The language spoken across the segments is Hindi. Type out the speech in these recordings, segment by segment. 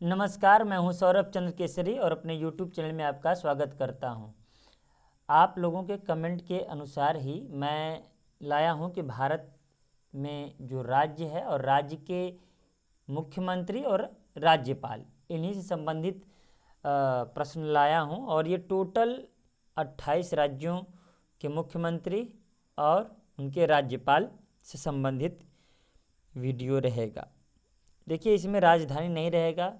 नमस्कार, मैं हूं सौरभ चंद्र केसरी और अपने YouTube चैनल में आपका स्वागत करता हूं। आप लोगों के कमेंट के अनुसार ही मैं लाया हूं कि भारत में जो राज्य है और राज्य के मुख्यमंत्री और राज्यपाल इन्हीं से संबंधित प्रश्न लाया हूं और ये टोटल 28 राज्यों के मुख्यमंत्री और उनके राज्यपाल से संबंधित वीडियो रहेगा। देखिए, इसमें राजधानी नहीं रहेगा।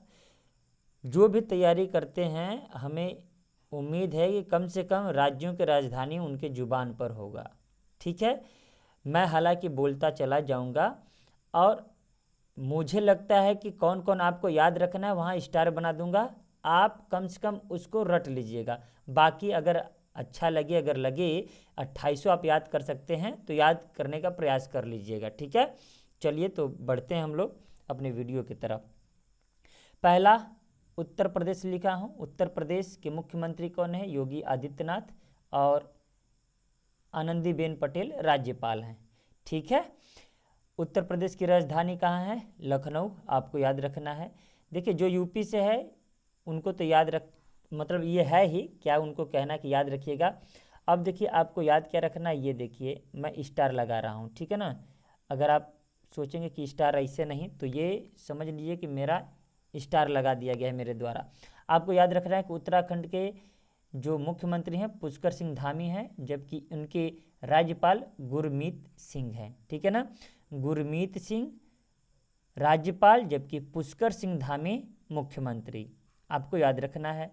जो भी तैयारी करते हैं हमें उम्मीद है कि कम से कम राज्यों की राजधानी उनके ज़ुबान पर होगा। ठीक है, मैं हालांकि बोलता चला जाऊंगा और मुझे लगता है कि कौन कौन आपको याद रखना है वहाँ स्टार बना दूंगा। आप कम से कम उसको रट लीजिएगा। बाकी अगर अच्छा लगे, अगर लगे 2800 आप याद कर सकते हैं तो याद करने का प्रयास कर लीजिएगा। ठीक है, चलिए तो बढ़ते हैं हम लोग अपने वीडियो की तरफ। पहला उत्तर प्रदेश लिखा हूँ। उत्तर प्रदेश के मुख्यमंत्री कौन है? योगी आदित्यनाथ और आनंदीबेन पटेल राज्यपाल हैं। ठीक है, उत्तर प्रदेश की राजधानी कहाँ है? लखनऊ, आपको याद रखना है। देखिए, जो यूपी से है उनको तो याद रख, मतलब ये है ही क्या उनको कहना कि याद रखिएगा। अब देखिए, आपको याद क्या रखना है, ये देखिए मैं स्टार लगा रहा हूँ। ठीक है ना, अगर आप सोचेंगे कि स्टार ऐसे नहीं तो ये समझ लीजिए कि मेरा स्टार लगा दिया गया है मेरे द्वारा। आपको याद रखना है कि उत्तराखंड के जो मुख्यमंत्री हैं पुष्कर सिंह धामी हैं, जबकि उनके राज्यपाल गुरमीत सिंह हैं। ठीक है ना, गुरमीत सिंह राज्यपाल जबकि पुष्कर सिंह धामी मुख्यमंत्री, आपको याद रखना है।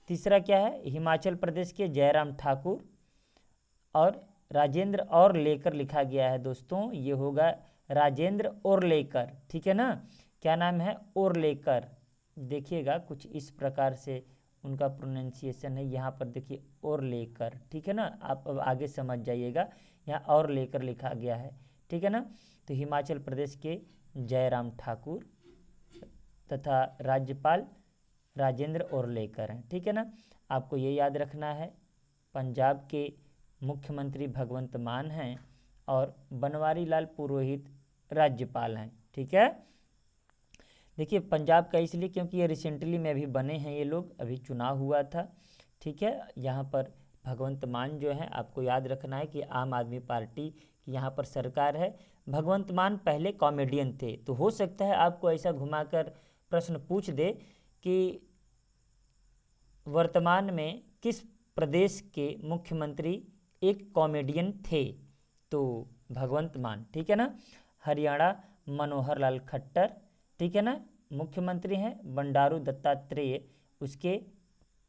तीसरा क्या है? हिमाचल प्रदेश के जयराम ठाकुर और राजेंद्र और लेकर लिखा गया है दोस्तों, ये होगा राजेंद्र और लेकर। ठीक है ना, क्या नाम है? और लेकर। देखिएगा कुछ इस प्रकार से उनका प्रोनाउंसिएशन है यहाँ पर, देखिए और लेकर। ठीक है ना, आप अब आगे समझ जाइएगा, यहाँ और लेकर लिखा गया है। ठीक है ना, तो हिमाचल प्रदेश के जयराम ठाकुर तथा राज्यपाल राजेंद्र और लेकर हैं। ठीक है ना, आपको ये याद रखना है। पंजाब के मुख्यमंत्री भगवंत मान हैं और बनवारी लाल पुरोहित राज्यपाल हैं। ठीक है, देखिए पंजाब का इसलिए क्योंकि ये रिसेंटली में अभी बने हैं, ये लोग अभी चुनाव हुआ था। ठीक है, यहाँ पर भगवंत मान जो है, आपको याद रखना है कि आम आदमी पार्टी की यहाँ पर सरकार है। भगवंत मान पहले कॉमेडियन थे, तो हो सकता है आपको ऐसा घुमाकर प्रश्न पूछ दे कि वर्तमान में किस प्रदेश के मुख्यमंत्री एक कॉमेडियन थे, तो भगवंत मान। ठीक है ना, हरियाणा मनोहर लाल खट्टर, ठीक है ना, मुख्यमंत्री हैं। बंडारू दत्तात्रेय उसके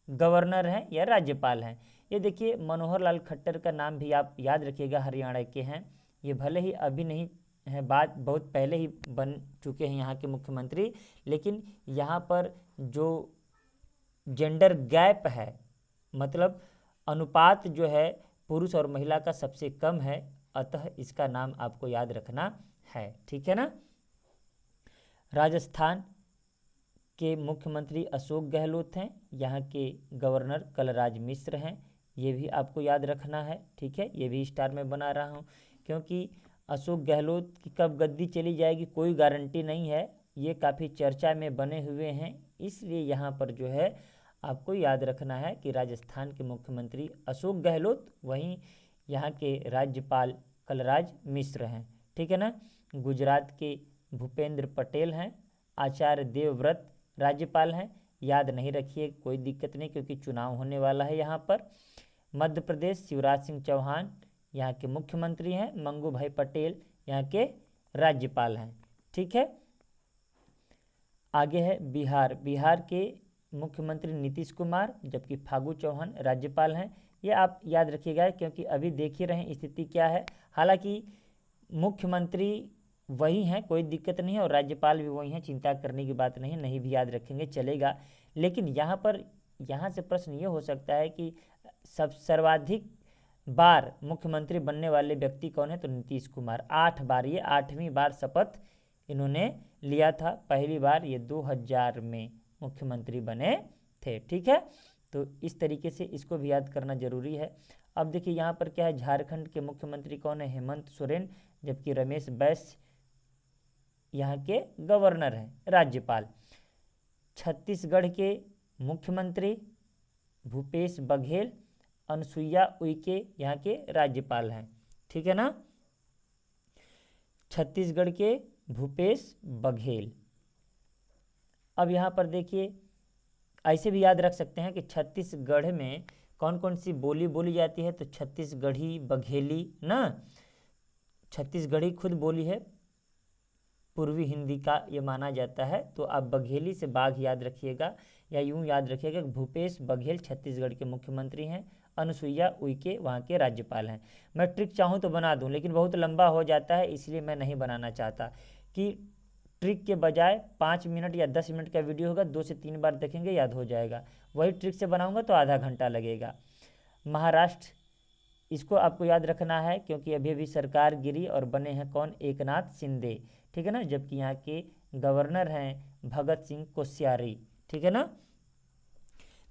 गवर्नर हैं या राज्यपाल हैं। ये देखिए मनोहर लाल खट्टर का नाम भी आप याद रखिएगा, हरियाणा के हैं। ये भले ही अभी नहीं है, बात बहुत पहले ही बन चुके हैं यहाँ के मुख्यमंत्री, लेकिन यहाँ पर जो जेंडर गैप है, मतलब अनुपात जो है पुरुष और महिला का सबसे कम है, अतः इसका नाम आपको याद रखना है। ठीक है ना, राजस्थान के मुख्यमंत्री अशोक गहलोत हैं, यहाँ के गवर्नर कलराज मिश्र हैं, ये भी आपको याद रखना है। ठीक है, ये भी स्टार में बना रहा हूँ क्योंकि अशोक गहलोत की कब गद्दी चली जाएगी कोई गारंटी नहीं है, ये काफ़ी चर्चा में बने हुए हैं, इसलिए यहाँ पर जो है आपको याद रखना है कि राजस्थान के मुख्यमंत्री अशोक गहलोत, वहीं यहाँ के राज्यपाल कलराज मिश्र हैं। ठीक है ना, गुजरात के भूपेंद्र पटेल हैं, आचार्य देवव्रत राज्यपाल हैं। याद नहीं रखिए, कोई दिक्कत नहीं क्योंकि चुनाव होने वाला है यहाँ पर। मध्य प्रदेश शिवराज सिंह चौहान यहाँ के मुख्यमंत्री हैं। मंगू भाई पटेल यहाँ के राज्यपाल हैं। ठीक है, आगे है बिहार। बिहार के मुख्यमंत्री नीतीश कुमार, जबकि फागू चौहान राज्यपाल हैं। ये आप याद रखिएगा क्योंकि अभी देख ही रहे हैं स्थिति क्या है। हालांकि मुख्यमंत्री वही हैं, कोई दिक्कत नहीं है, और राज्यपाल भी वही हैं, चिंता करने की बात नहीं, नहीं भी याद रखेंगे चलेगा। लेकिन यहाँ से प्रश्न ये हो सकता है कि सर्वाधिक बार मुख्यमंत्री बनने वाले व्यक्ति कौन है, तो नीतीश कुमार 8 बार, ये 8वीं बार शपथ इन्होंने लिया था। पहली बार ये 2000 में मुख्यमंत्री बने थे। ठीक है, तो इस तरीके से इसको भी याद करना जरूरी है। अब देखिए यहाँ पर क्या है, झारखंड के मुख्यमंत्री कौन है? हेमंत सोरेन, जबकि रमेश बैस यहाँ के गवर्नर हैं, राज्यपाल। छत्तीसगढ़ के मुख्यमंत्री भूपेश बघेल, अनुसुईया उइके यहाँ के राज्यपाल हैं। ठीक है ना, छत्तीसगढ़ के भूपेश बघेल। अब यहाँ पर देखिए, ऐसे भी याद रख सकते हैं कि छत्तीसगढ़ में कौन कौन सी बोली बोली जाती है, तो छत्तीसगढ़ी, बघेली ना, छत्तीसगढ़ी खुद बोली है, पूर्वी हिंदी का ये माना जाता है। तो आप बघेली से बाघ याद रखिएगा, या यूं याद रखिएगा कि भूपेश बघेल छत्तीसगढ़ के मुख्यमंत्री हैं, अनुसुईया उइके वहाँ के राज्यपाल हैं। मैं ट्रिक चाहूँ तो बना दूँ, लेकिन बहुत लंबा हो जाता है, इसलिए मैं नहीं बनाना चाहता। कि ट्रिक के बजाय 5 मिनट या 10 मिनट का वीडियो होगा, 2 से 3 बार देखेंगे याद हो जाएगा। वही ट्रिक से बनाऊंगा तो आधा घंटा लगेगा। महाराष्ट्र, इसको आपको याद रखना है क्योंकि अभी अभी सरकार गिरी और बने हैं कौन, एकनाथ शिंदे। ठीक है ना, जबकि यहाँ के गवर्नर हैं भगत सिंह कोश्यारी। ठीक है ना,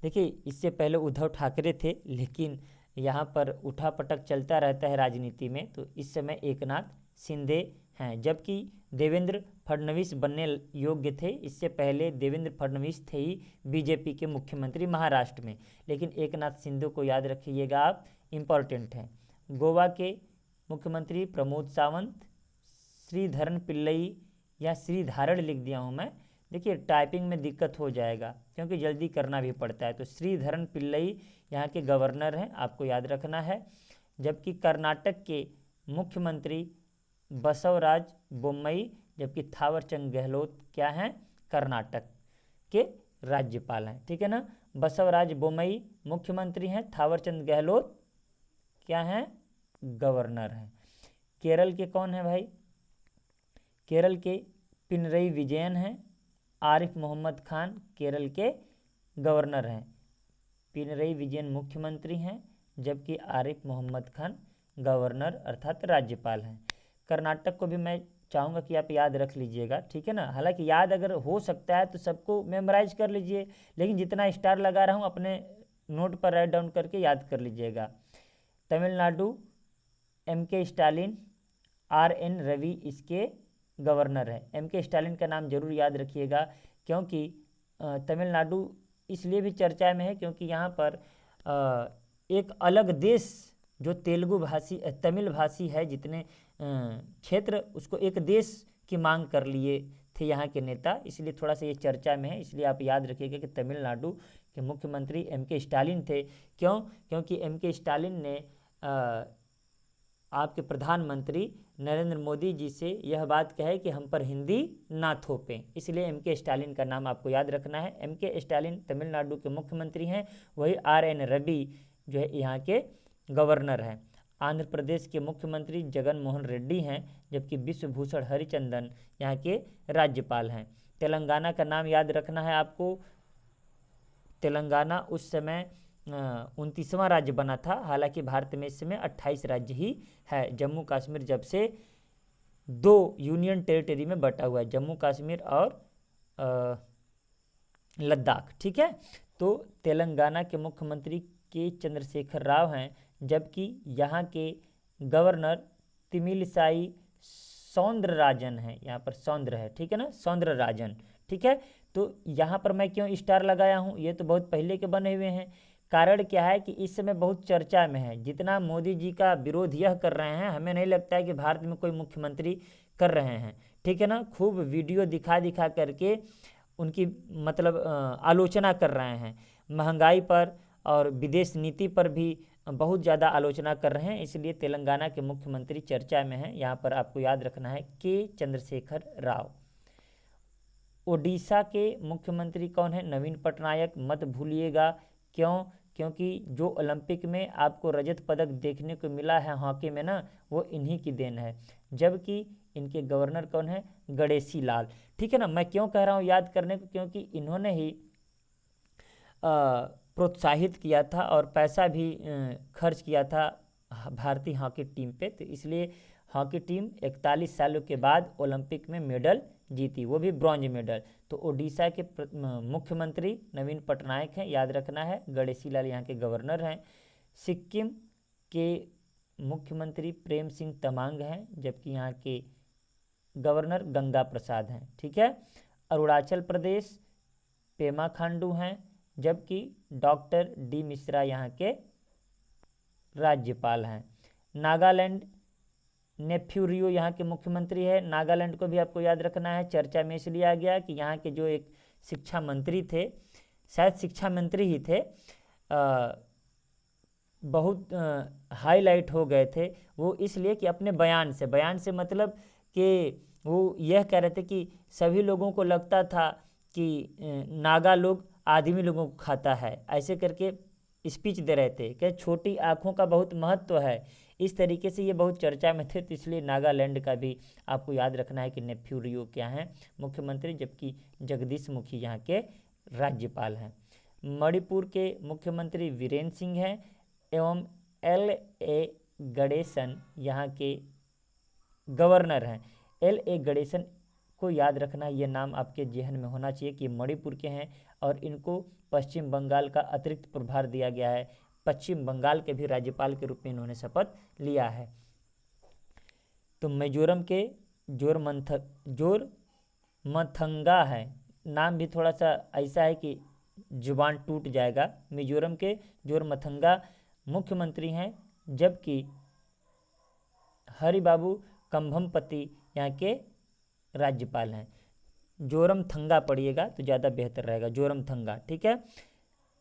देखिए इससे पहले उद्धव ठाकरे थे, लेकिन यहाँ पर उठापटक चलता रहता है राजनीति में, तो इस समय एकनाथ शिंदे हैं। जबकि देवेंद्र फडणवीस बनने योग्य थे, इससे पहले देवेंद्र फडणवीस थे ही बीजेपी के मुख्यमंत्री महाराष्ट्र में, लेकिन एकनाथ शिंदे को याद रखिएगा आप, इम्पॉर्टेंट हैं। गोवा के मुख्यमंत्री प्रमोद सावंत, श्रीधरन पिल्लई या श्रीधारण लिख दिया हूँ मैं, देखिए टाइपिंग में दिक्कत हो जाएगा क्योंकि जल्दी करना भी पड़ता है। तो श्रीधरन पिल्लई यहाँ के गवर्नर हैं, आपको याद रखना है। जबकि कर्नाटक के मुख्यमंत्री बसवराज बोम्मई, जबकि थावरचंद गहलोत क्या हैं, कर्नाटक के राज्यपाल हैं। ठीक है ना, बसवराज बोम्मई मुख्यमंत्री हैं, थावरचंद गहलोत क्या हैं, गवर्नर हैं। केरल के कौन है भाई, केरल के पिनरई विजयन हैं, आरिफ मोहम्मद खान केरल के गवर्नर हैं, पिनरई विजयन मुख्यमंत्री हैं, जबकि आरिफ मोहम्मद खान गवर्नर अर्थात राज्यपाल हैं। कर्नाटक को भी मैं चाहूँगा कि आप याद रख लीजिएगा। ठीक है ना, हालांकि याद अगर हो सकता है तो सबको मेमोराइज कर लीजिए, लेकिन जितना स्टार लगा रहा हूँ अपने नोट पर राइट डाउन करके याद कर लीजिएगा। तमिलनाडु MK स्टालिन, RN रवि इसके गवर्नर है। MK स्टालिन का नाम जरूर याद रखिएगा, क्योंकि तमिलनाडु इसलिए भी चर्चा में है क्योंकि यहाँ पर एक अलग देश जो तेलुगु भाषी तमिल भाषी है जितने क्षेत्र, उसको एक देश की मांग कर लिए थे यहाँ के नेता, इसलिए थोड़ा सा ये चर्चा में है। इसलिए आप याद रखिएगा कि तमिलनाडु के मुख्यमंत्री MK स्टालिन थे। क्यों, क्योंकि MK स्टालिन ने आपके प्रधानमंत्री नरेंद्र मोदी जी से यह बात कहे कि हम पर हिंदी ना थोपें, इसलिए MK स्टालिन का नाम आपको याद रखना है। MK स्टालिन तमिलनाडु के मुख्यमंत्री हैं, वही RN रवि जो है यहाँ के गवर्नर हैं। आंध्र प्रदेश के मुख्यमंत्री जगन मोहन रेड्डी हैं, जबकि विश्वभूषण हरिचंदन यहाँ के राज्यपाल हैं। तेलंगाना का नाम याद रखना है आपको, तेलंगाना उस समय 29वां राज्य बना था, हालांकि भारत में इस समय 28 राज्य ही है। जम्मू कश्मीर जब से 2 यूनियन टेरिटरी में बटा हुआ है, जम्मू कश्मीर और लद्दाख। ठीक है, तो तेलंगाना के मुख्यमंत्री के चंद्रशेखर राव हैं, जबकि यहाँ के गवर्नर तमिलिसाई सौंदरराजन है, यहाँ पर सौंदर है। ठीक है ना, सौंदरराजन। ठीक है, तो यहाँ पर मैं क्यों स्टार लगाया हूँ, ये तो बहुत पहले के बने हुए हैं। कारण क्या है कि इस समय बहुत चर्चा में है, जितना मोदी जी का विरोध यह कर रहे हैं, हमें नहीं लगता है कि भारत में कोई मुख्यमंत्री कर रहे हैं। ठीक है ना, खूब वीडियो दिखा दिखा करके उनकी मतलब आलोचना कर रहे हैं, महंगाई पर और विदेश नीति पर भी बहुत ज़्यादा आलोचना कर रहे हैं, इसलिए तेलंगाना के मुख्यमंत्री चर्चा में हैं। यहाँ पर आपको याद रखना है के चंद्रशेखर राव। ओडिशा के मुख्यमंत्री कौन है, नवीन पटनायक, मत भूलिएगा। क्यों, क्योंकि जो ओलंपिक में आपको रजत पदक देखने को मिला है हॉकी में ना, वो इन्हीं की देन है। जबकि इनके गवर्नर कौन है, गणेशी लाल। ठीक है ना, मैं क्यों कह रहा हूँ याद करने को, क्योंकि इन्होंने ही प्रोत्साहित किया था और पैसा भी खर्च किया था भारतीय हॉकी टीम पे, तो इसलिए हॉकी टीम 41 सालों के बाद ओलंपिक में मेडल जीती, वो भी ब्रॉन्ज मेडल। तो ओडिशा के मुख्यमंत्री नवीन पटनायक हैं, याद रखना है। गणेशी लाल यहाँ के गवर्नर हैं। सिक्किम के मुख्यमंत्री प्रेम सिंह तमांग हैं, जबकि यहाँ के गवर्नर गंगा प्रसाद हैं। ठीक है, अरुणाचल प्रदेश पेमा खांडू हैं, जबकि डॉक्टर डी मिश्रा यहाँ के राज्यपाल हैं। नागालैंड नेफ्यू रियो यहाँ के मुख्यमंत्री है। नागालैंड को भी आपको याद रखना है, चर्चा में इसलिए आ गया कि यहाँ के जो एक शिक्षा मंत्री थे, शायद शिक्षा मंत्री ही थे, बहुत हाईलाइट हो गए थे वो, इसलिए कि अपने बयान से मतलब कि वो यह कह रहे थे कि सभी लोगों को लगता था कि नागा लोग आदमी लोगों को खाता है, ऐसे करके स्पीच दे रहे थे कि छोटी आँखों का बहुत महत्व है। इस तरीके से ये बहुत चर्चा में थे, तो इसलिए नागालैंड का भी आपको याद रखना है कि नेफ्यू रियो क्या हैं, मुख्यमंत्री, जबकि जगदीश मुखी यहाँ के राज्यपाल हैं। मणिपुर के मुख्यमंत्री वीरेंद्र सिंह हैं एवं L.A. गणेशन यहाँ के गवर्नर हैं। L.A. गणेशन को याद रखना, ये नाम आपके जहन में होना चाहिए कि मणिपुर के हैं और इनको पश्चिम बंगाल का अतिरिक्त प्रभार दिया गया है। पश्चिम बंगाल के भी राज्यपाल के रूप में इन्होंने शपथ लिया है। तो मिजोरम के जोरमथंगा है, नाम भी थोड़ा सा ऐसा है कि जुबान टूट जाएगा। मिजोरम के जोरमथंगा मुख्यमंत्री हैं, जबकि हरिबाबू कंभमपति यहाँ के राज्यपाल हैं। जोरमथंगा पढ़िएगा तो ज़्यादा बेहतर रहेगा, जोरमथंगा, ठीक है।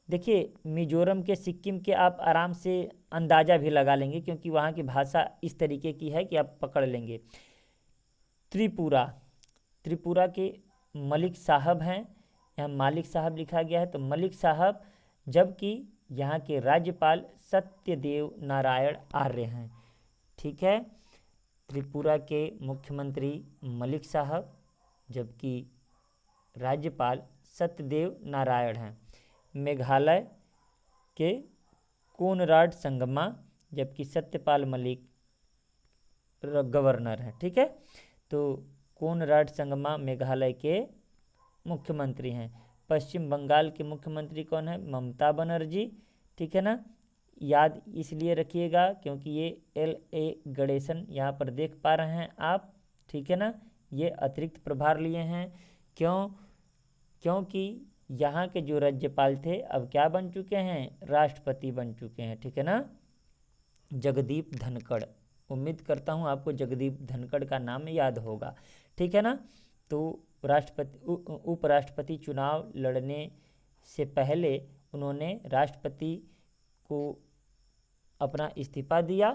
देखिए मिजोरम के, सिक्किम के आप आराम से अंदाज़ा भी लगा लेंगे क्योंकि वहाँ की भाषा इस तरीके की है कि आप पकड़ लेंगे। त्रिपुरा के मलिक साहब हैं, यहाँ मालिक साहब लिखा गया है तो मलिक साहब, जबकि यहाँ के राज्यपाल सत्यदेव नारायण आर्य हैं, ठीक है। त्रिपुरा के मुख्यमंत्री मलिक साहब, जबकि राज्यपाल सत्यदेव नारायण हैं। मेघालय के कोनराड संगमा, जबकि सत्यपाल मलिक गवर्नर हैं, ठीक है। तो कोनराड संगमा मेघालय के मुख्यमंत्री हैं। पश्चिम बंगाल के मुख्यमंत्री कौन है? ममता बनर्जी, ठीक है ना। याद इसलिए रखिएगा क्योंकि ये L.A. गणेशन यहाँ पर देख पा रहे हैं आप, ठीक है ना। ये अतिरिक्त प्रभार लिए हैं, क्योंकि यहाँ के जो राज्यपाल थे अब क्या बन चुके हैं? राष्ट्रपति बन चुके हैं, ठीक है ना। जगदीप धनखड़, उम्मीद करता हूँ आपको जगदीप धनखड़ का नाम याद होगा, ठीक है ना। तो उपराष्ट्रपति चुनाव लड़ने से पहले उन्होंने राष्ट्रपति को अपना इस्तीफा दिया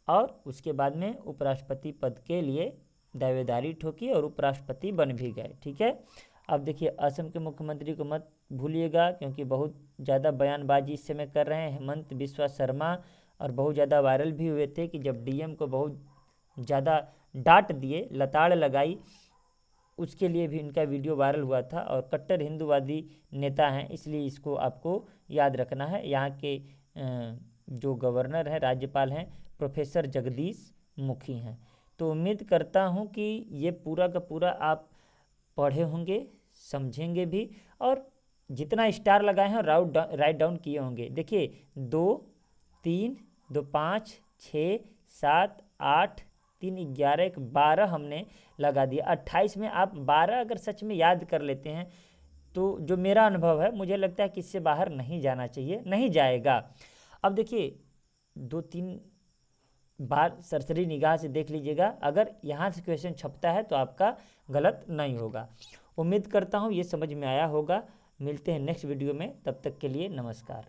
और उसके बाद में उपराष्ट्रपति पद के लिए दावेदारी ठोकी और उपराष्ट्रपति बन भी गए, ठीक है। अब देखिए असम के मुख्यमंत्री को मत भूलिएगा क्योंकि बहुत ज़्यादा बयानबाजी इस समय कर रहे हैं हेमंत बिस्वा शर्मा, और बहुत ज़्यादा वायरल भी हुए थे कि जब DM को बहुत ज़्यादा डांट दिए, लताड़ लगाई, उसके लिए भी इनका वीडियो वायरल हुआ था। और कट्टर हिंदूवादी नेता हैं, इसलिए इसको आपको याद रखना है। यहाँ के जो गवर्नर हैं, राज्यपाल हैं, प्रोफेसर जगदीश मुखी हैं। तो उम्मीद करता हूँ कि ये पूरा का पूरा आप पढ़े होंगे, समझेंगे भी, और जितना स्टार लगाए हैं राइट डाउन किए होंगे। देखिए 2, 3, 2, 5, 6, 7, 8, 3, 11, 12 हमने लगा दिया। 28 में आप 12 अगर सच में याद कर लेते हैं तो जो मेरा अनुभव है, मुझे लगता है कि इससे बाहर नहीं जाना चाहिए, नहीं जाएगा। अब देखिए 2-3 बार सरसरी निगाह से देख लीजिएगा, अगर यहाँ से क्वेश्चन छपता है तो आपका गलत नहीं होगा। उम्मीद करता हूँ ये समझ में आया होगा। मिलते हैं नेक्स्ट वीडियो में, तब तक के लिए नमस्कार।